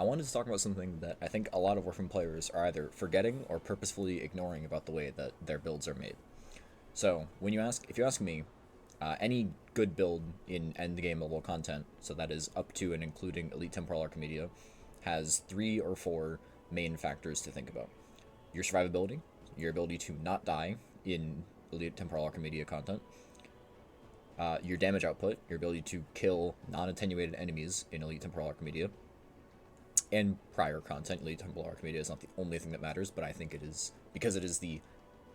I wanted to talk about something that I think a lot of Warframe players are either forgetting or purposefully ignoring about the way that their builds are made. So, if you ask me, any good build in endgame level content, so that is up to and including Elite Temporal Archimedia, has 3 or 4 main factors to think about: your survivability, your ability to not die in Elite Temporal Archimedia content, your damage output, your ability to kill non-attenuated enemies in Elite Temporal Archimedia, and prior content. Elite Temporal Archimedia is not the only thing that matters, but I think it is, because it is the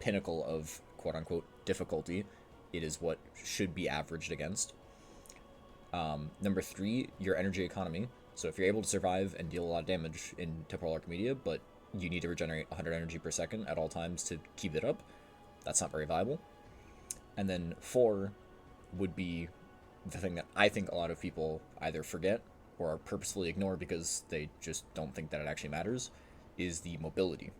pinnacle of quote-unquote difficulty, it is what should be averaged against. Number 3, your energy economy. So if you're able to survive and deal a lot of damage in Temporal Archimedia, but you need to regenerate 100 energy per second at all times to keep it up, that's not very viable. And then 4 would be the thing that I think a lot of people either forget or purposefully ignore because they just don't think that it actually matters, is the mobility.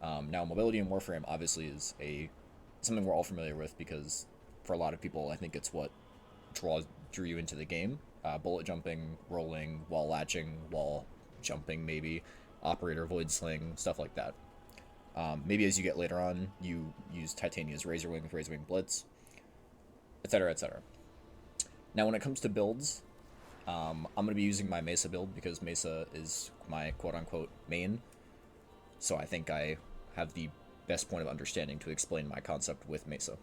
Now, mobility in Warframe obviously is something we're all familiar with, because for a lot of people, I think it's what drew you into the game. Bullet jumping, rolling, wall latching, wall jumping, maybe operator void sling, stuff like that. Maybe as you get later on, you use Titania's Razor Wing with Razor Wing Blitz, etc., etc. Now, when it comes to builds, I'm going to be using my Mesa build because Mesa is my quote-unquote main, so I think I have the best point of understanding to explain my concept with Mesa.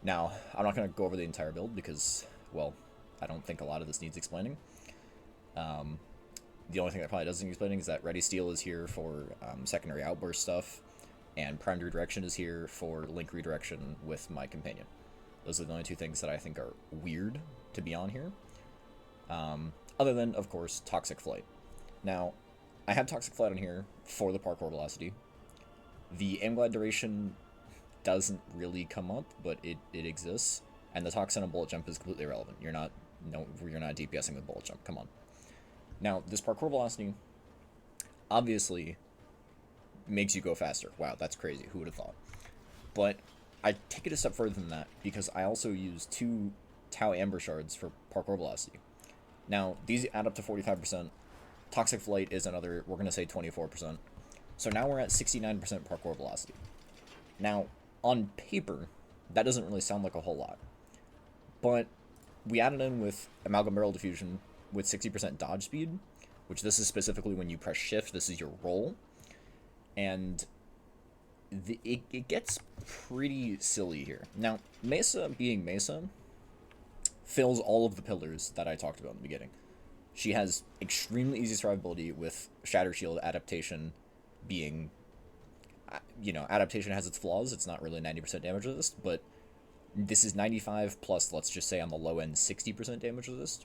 Now, I'm not going to go over the entire build because, well, I don't think a lot of this needs explaining. The only thing that probably doesn't need explaining is that Ready Steel is here for secondary outburst stuff, and Primed Redirection is here for link redirection with my companion. Those are the only 2 things that I think are weird to be on here. Other than, of course, Toxic Flight. Now, I have Toxic Flight on here for the parkour velocity. The aim glide duration doesn't really come up, but it exists, and the Toxin and Bullet Jump is completely irrelevant. You're not DPSing with Bullet Jump, come on. Now, this parkour velocity obviously makes you go faster. Wow, that's crazy, who would have thought? But I take it a step further than that, because I also use 2 Tau Amber Shards for parkour velocity. Now, these add up to 45%. Toxic Flight is another, we're going to say 24%. So now we're at 69% parkour velocity. Now, on paper, that doesn't really sound like a whole lot. But we added in with Amalgam Barrel Diffusion with 60% dodge speed, which this is specifically when you press shift, this is your roll. And it gets pretty silly here. Now, Mesa being Mesa fills all of the pillars that I talked about in the beginning. She has extremely easy survivability with Shatter Shield adaptation being, adaptation has its flaws. It's not really 90% damage resist, but this is 95 plus, let's just say on the low end, 60% damage resist.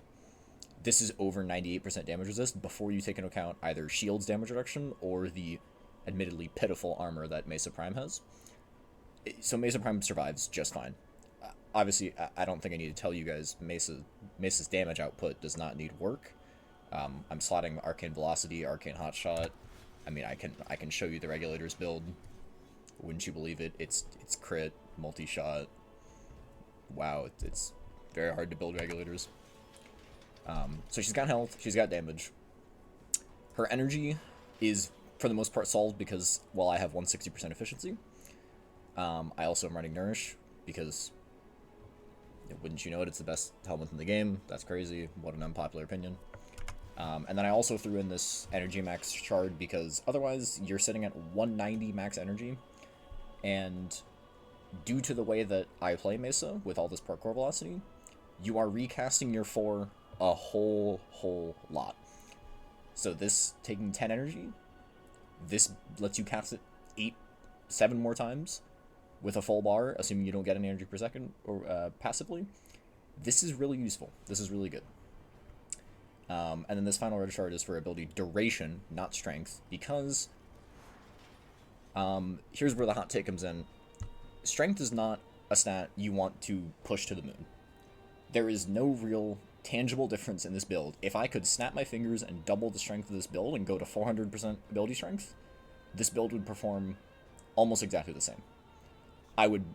This is over 98% damage resist before you take into account either Shield's damage reduction or the admittedly pitiful armor that Mesa Prime has. So Mesa Prime survives just fine. Obviously, I don't think I need to tell you guys Mesa's damage output does not need work. I'm slotting Arcane Velocity, Arcane Hotshot. I mean, I can show you the Regulators build. Wouldn't you believe it? It's crit, multi-shot. Wow, it's very hard to build Regulators. So she's got health, she's got damage. Her energy is, for the most part, solved because, well, I have 160% efficiency. I also am running Nourish because, wouldn't you know it, it's the best helmet in the game. That's crazy. What an unpopular opinion. And then I also threw in this Energy Max Shard because otherwise you're sitting at 190 max energy. And due to the way that I play Mesa with all this parkour velocity, you are recasting your 4 a whole lot. So this taking 10 energy, this lets you cast it 7 more times with a full bar, assuming you don't get any energy per second or passively. This is really useful. This is really good. And then this final red shard is for ability duration, not strength, because here's where the hot take comes in. Strength is not a stat you want to push to the moon. There is no real tangible difference in this build. If I could snap my fingers and double the strength of this build and go to 400% ability strength, this build would perform almost exactly the same. I would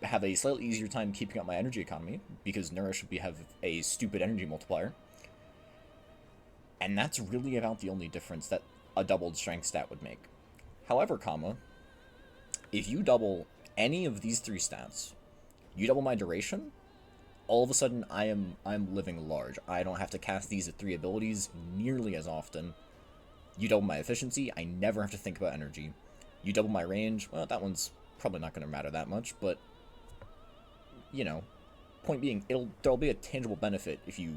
have a slightly easier time keeping up my energy economy because Nourish would have a stupid energy multiplier. And that's really about the only difference that a doubled strength stat would make. However, if you double any of these three stats, you double my duration, all of a sudden I'm living large. I don't have to cast these three abilities nearly as often. You double my efficiency, I never have to think about energy. You double my range, well, that one's probably not going to matter that much, but, you know, point being, there'll be a tangible benefit if you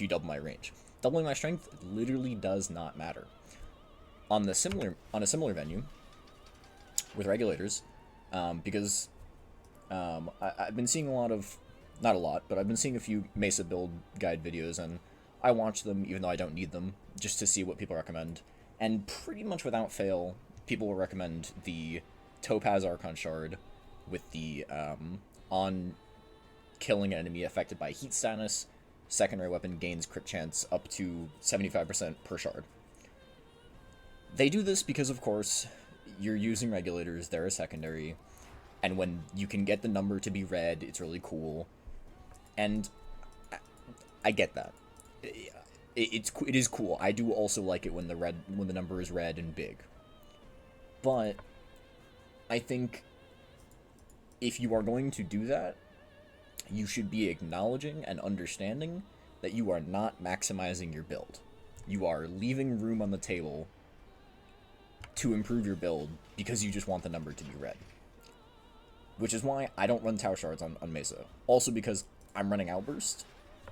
double my range. Doubling my strength literally does not matter. On a similar venue, with regulators, because I've been seeing a lot of, not a lot, but I've been seeing a few Mesa build guide videos, and I watch them even though I don't need them, just to see what people recommend. And pretty much without fail, people will recommend the Topaz Archon Shard with the on killing an enemy affected by heat status, secondary weapon gains crit chance up to 75% per shard. They do this because, of course, you're using regulators, they're a secondary, and when you can get the number to be red, it's really cool. And I get that. It is cool. I do also like it when the number is red and big. But I think if you are going to do that, you should be acknowledging and understanding that you are not maximizing your build. You are leaving room on the table to improve your build because you just want the number to be red. Which is why I don't run Tau Shards on Mesa. Also because I'm running Outburst,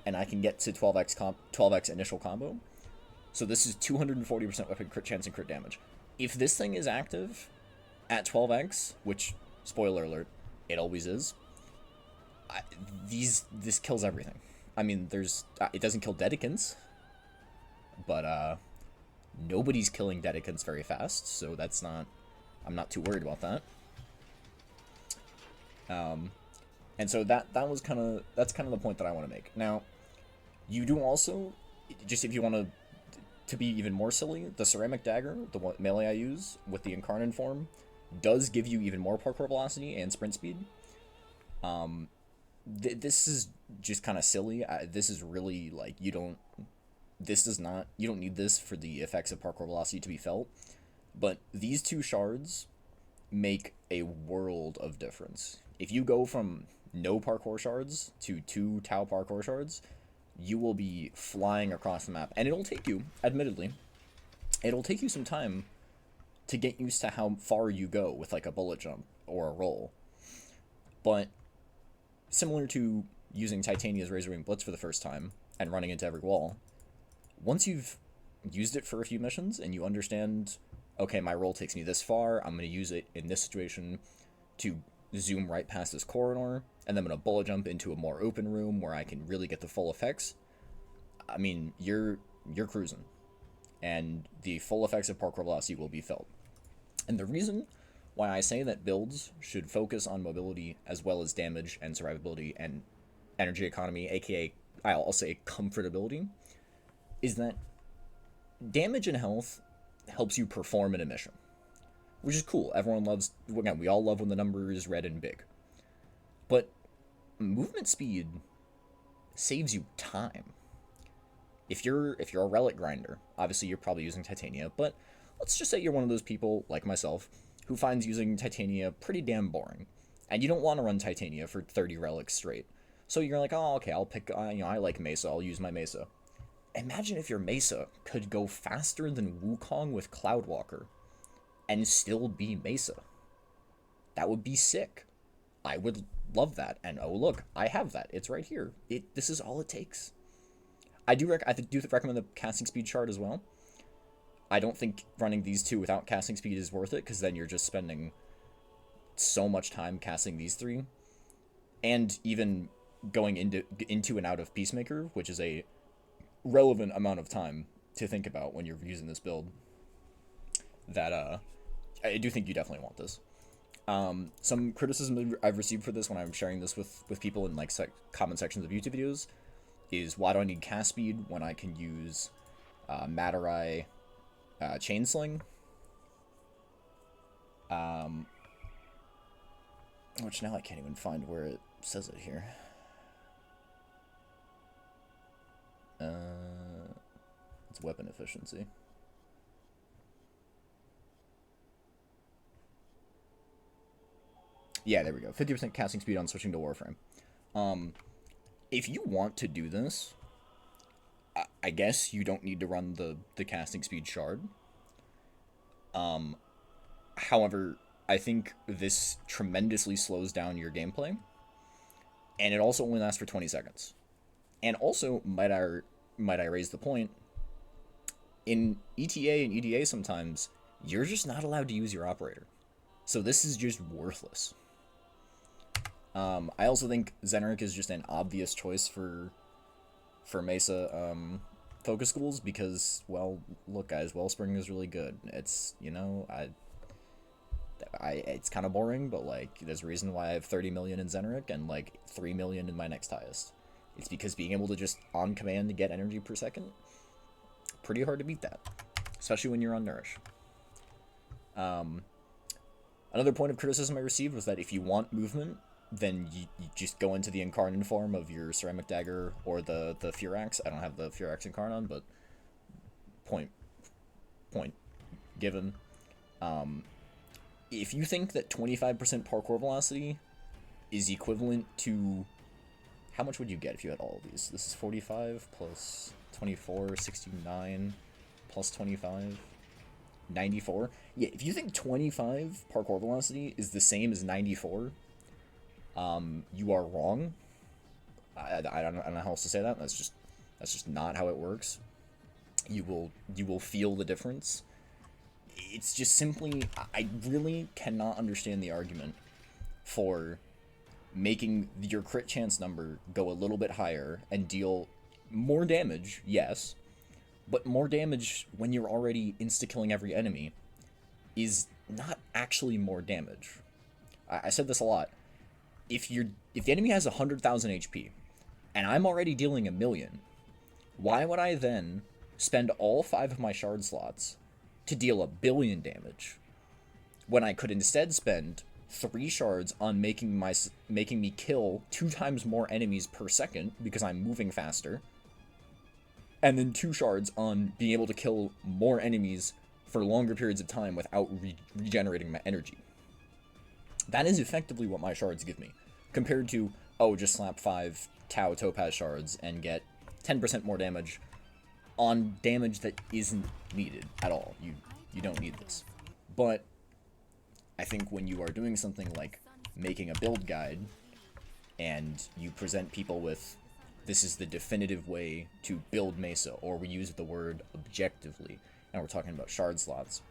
and I can get to 12x initial combo. So this is 240% weapon crit chance and crit damage. If this thing is active at 12x, which, spoiler alert, it always is, this kills everything. I mean, it doesn't kill Dedicants, but nobody's killing Dedicants very fast, so I'm not too worried about that. And so that's kind of the point that I want to make. Now, you do also, just if you want to be even more silly, the ceramic dagger, the melee I use with the incarnate form, does give you even more parkour velocity and sprint speed. This is just kind of silly. This is really like you don't need this for the effects of parkour velocity to be felt. But these two shards make a world of difference. If you go from no parkour shards to 2 Tau parkour shards, you will be flying across the map. And it'll take you, admittedly, some time to get used to how far you go with like a bullet jump or a roll. But similar to using Titania's Razorwing Blitz for the first time and running into every wall, once you've used it for a few missions and you understand, okay, my roll takes me this far, I'm going to use it in this situation to zoom right past this corridor, and then I'm going to bullet jump into a more open room where I can really get the full effects. I mean, you're cruising, and the full effects of parkour velocity will be felt. And the reason why I say that builds should focus on mobility as well as damage and survivability and energy economy, aka I'll say comfortability, is that damage and health helps you perform in a mission, which is cool. Everyone loves, again, we all love when the number is red and big. But movement speed saves you time. If you're a relic grinder, obviously you're probably using Titania, but let's just say you're one of those people, like myself, who finds using Titania pretty damn boring, and you don't want to run Titania for 30 relics straight. So you're like, oh, okay, I'll pick, I like Mesa, I'll use my Mesa. Imagine if your Mesa could go faster than Wukong with Cloudwalker and still be Mesa. That would be sick. I would love that. And oh look, I have that. It's right here. This is all it takes. I do recommend the casting speed chart as well. I don't think running these two without casting speed is worth it, because then you're just spending so much time casting these three, and even going into and out of Peacemaker, which is a relevant amount of time to think about when you're using this build. That I do think you definitely want this. Some criticism I've received for this when I'm sharing this with people in like comment sections of YouTube videos is, why do I need cast speed when I can use Matarai Chainsling? Which now I can't even find where it says it here. its weapon efficiency. Yeah, there we go. 50% casting speed on switching to Warframe. If you want to do this, I guess you don't need to run the casting speed shard. However, I think this tremendously slows down your gameplay, and it also only lasts for 20 seconds. And also, might I raise the point, in ETA and EDA sometimes, you're just not allowed to use your operator. So this is just worthless. I also think Zenrik is just an obvious choice for Mesa focus schools because, well, look guys, Wellspring is really good. It's, you know, it's kind of boring, but like there's a reason why I have 30 million in Zenrik and like 3 million in my next highest. It's because being able to just on command to get energy per second, pretty hard to beat that, especially when you're on Nourish. Another point of criticism I received was that if you want movement, then you just go into the Incarnate form of your Ceramic Dagger or the Furax. I don't have the Furax Incarnon, but point given. If you think that 25% parkour velocity is equivalent to... How much would you get if you had all of these? This is 45 plus 24, 69 plus 25, 94. Yeah, if you think 25 parkour velocity is the same as 94, you are wrong. I don't know how else to say that. That's just not how it works. You will feel the difference. It's just simply, I really cannot understand the argument for making your crit chance number go a little bit higher and deal more damage, yes, but more damage when you're already insta-killing every enemy is not actually more damage. I said this a lot. If the enemy has 100,000 HP, and I'm already dealing 1 million, why would I then spend all 5 of my shard slots to deal 1 billion damage, when I could instead spend 3 shards on making me kill 2 times more enemies per second because I'm moving faster, and then 2 shards on being able to kill more enemies for longer periods of time without regenerating my energy. That is effectively what my shards give me, compared to, oh, just slap 5 Tau Topaz shards and get 10% more damage on damage that isn't needed at all. You don't need this. But I think when you are doing something like making a build guide and you present people with, this is the definitive way to build Mesa, or we use the word objectively, and we're talking about shard slots,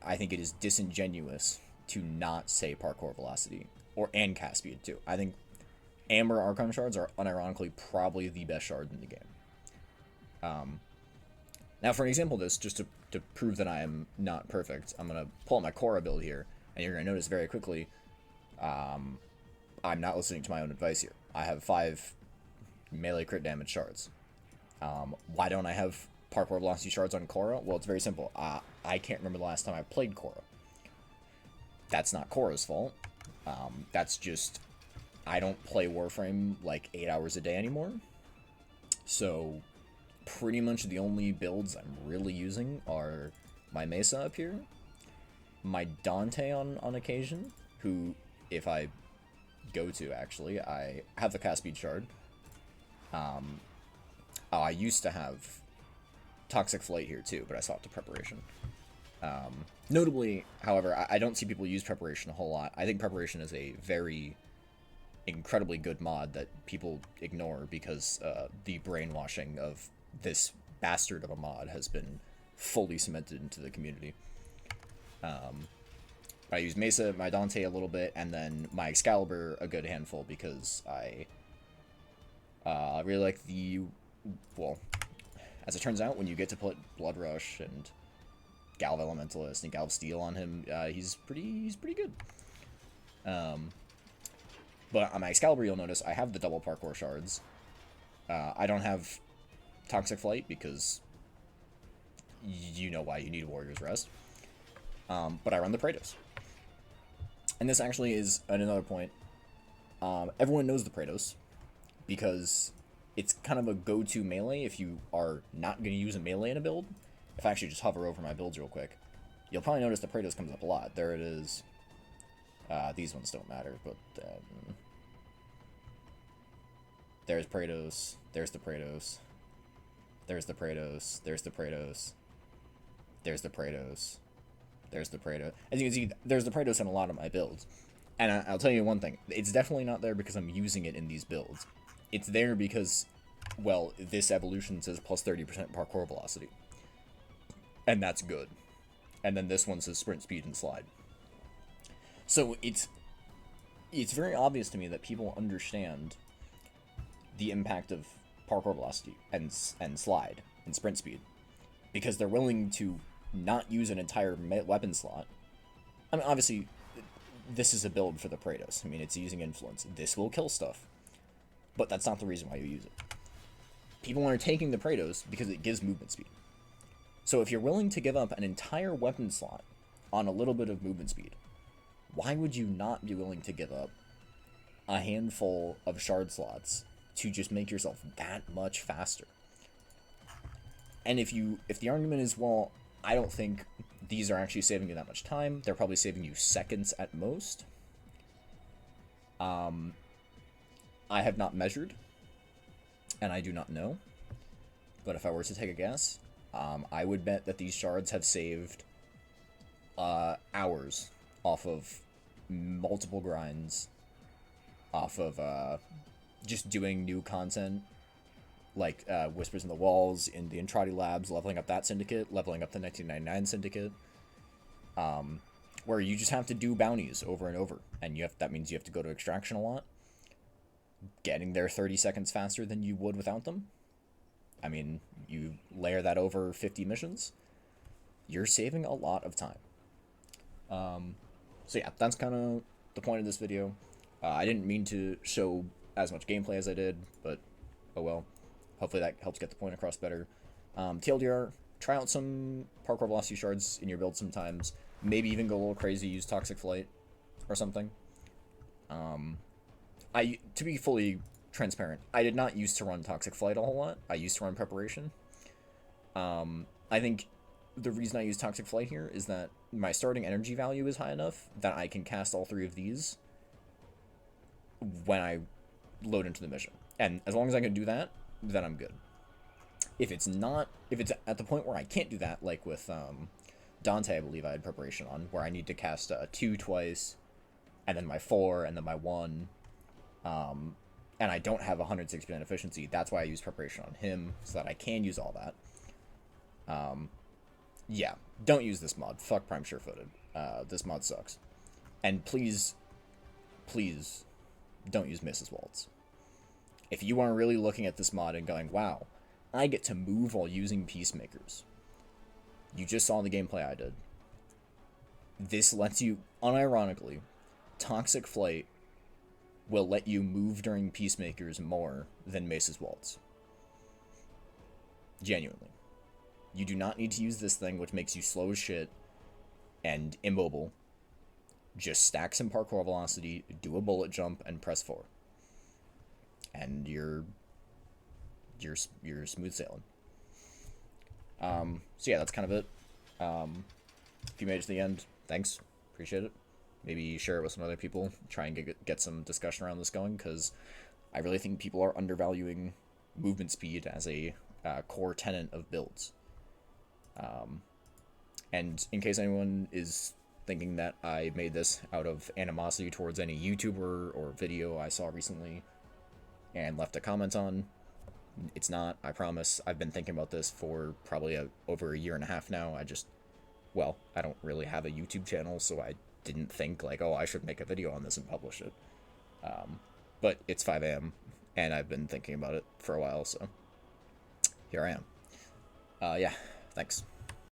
I think it is disingenuous to not say parkour velocity, and cast speed too. I think Amber Archon Shards are unironically probably the best shard in the game. Now for an example of this, just to prove that I am not perfect, I'm going to pull out my Korra build here, and you're going to notice very quickly, I'm not listening to my own advice here. I have 5 melee crit damage shards. Why don't I have parkour velocity shards on Korra? Well, it's very simple. I can't remember the last time I played Korra. That's not Korra's fault. That's just, I don't play Warframe like 8 hours a day anymore. So pretty much the only builds I'm really using are my Mesa up here, my Dante on occasion, who, if I go to, actually, I have the cast speed shard. I used to have Toxic Flight here too, but I swapped to Preparation. Notably, however, I don't see people use Preparation a whole lot. I think Preparation is a very incredibly good mod that people ignore because the brainwashing of this bastard of a mod has been fully cemented into the community. I use Mesa, my Dante a little bit, and then my Excalibur a good handful because I really like well, as it turns out, when you get to put Blood Rush and Galv Elementalist and Galv Steel on him, he's pretty good. But on my Excalibur, you'll notice I have the double parkour shards. I don't have Toxic Flight because you know why you need Warrior's Rest. But I run the Praetos. And this actually is another point. Everyone knows the Praetos because it's kind of a go-to melee if you are not going to use a melee in a build. If I actually just hover over my builds real quick, you'll probably notice the Praetos comes up a lot. There it is. These ones don't matter, but there's Praetos, there's the Praetos, there's the Praetos, there's the Praetos, there's the Praetos, there's the Praetos. As you can see, there's the Praetos in a lot of my builds. And I'll tell you one thing, it's definitely not there because I'm using it in these builds. It's there because, well, this evolution says plus 30% parkour velocity. And that's good. And then this one says sprint speed and slide. So it's very obvious to me that people understand the impact of parkour velocity and slide and sprint speed, because they're willing to not use an entire weapon slot. I mean, obviously, this is a build for the Praetos. I mean, it's using influence. This will kill stuff, but that's not the reason why you use it. People are taking the Praetos because it gives movement speed. So if you're willing to give up an entire weapon slot on a little bit of movement speed, why would you not be willing to give up a handful of shard slots to just make yourself that much faster? And if the argument is, well, I don't think these are actually saving you that much time, they're probably saving you seconds at most. I have not measured, and I do not know. But if I were to take a guess, I would bet that these shards have saved hours off of multiple grinds, off of just doing new content, like Whispers in the Walls, in the Entrati Labs, leveling up that syndicate, leveling up the 1999 syndicate, where you just have to do bounties over and over, and that means you have to go to extraction a lot, getting there 30 seconds faster than you would without them. I mean, you layer that over 50 missions, you're saving a lot of time. So yeah, that's kind of the point of this video. I didn't mean to show as much gameplay as I did, but oh well. Hopefully that helps get the point across better. TLDR, try out some parkour velocity shards in your build sometimes. Maybe even go a little crazy, use Toxic Flight or something. To be fully transparent, I did not used to run Toxic Flight a whole lot. I used to run Preparation. I think the reason I use Toxic Flight here is that my starting energy value is high enough that I can cast all three of these when I load into the mission. And as long as I can do that, then I'm good. If it's at the point where I can't do that, like with Dante, I believe I had Preparation on, where I need to cast 2 twice, and then my 4, and then my 1, and I don't have 160% efficiency, that's why I use Preparation on him, so that I can use all that. Yeah, don't use this mod. Fuck Prime Sure-Footed. This mod sucks. And please, please, don't use Mrs. Waltz. If you are really looking at this mod and going, wow, I get to move while using Peacemakers, you just saw the gameplay I did. This lets you, unironically, Toxic Flight will let you move during Peacemakers more than Mesa's Waltz. Genuinely. You do not need to use this thing, which makes you slow as shit and immobile. Just stack some parkour velocity, do a bullet jump, and press 4. And you're smooth sailing. So yeah, that's kind of it. If you made it to the end, thanks. Appreciate it. Maybe share it with some other people. Try and get some discussion around this going, because I really think people are undervaluing movement speed as a core tenet of builds. And in case anyone is thinking that I made this out of animosity towards any YouTuber or video I saw recently and left a comment on, it's not, I promise. I've been thinking about this for probably over a year and a half now. I don't really have a YouTube channel, so I didn't think like, oh, I should make a video on this and publish it. But it's 5 a.m. and I've been thinking about it for a while, so here I am. Yeah, thanks.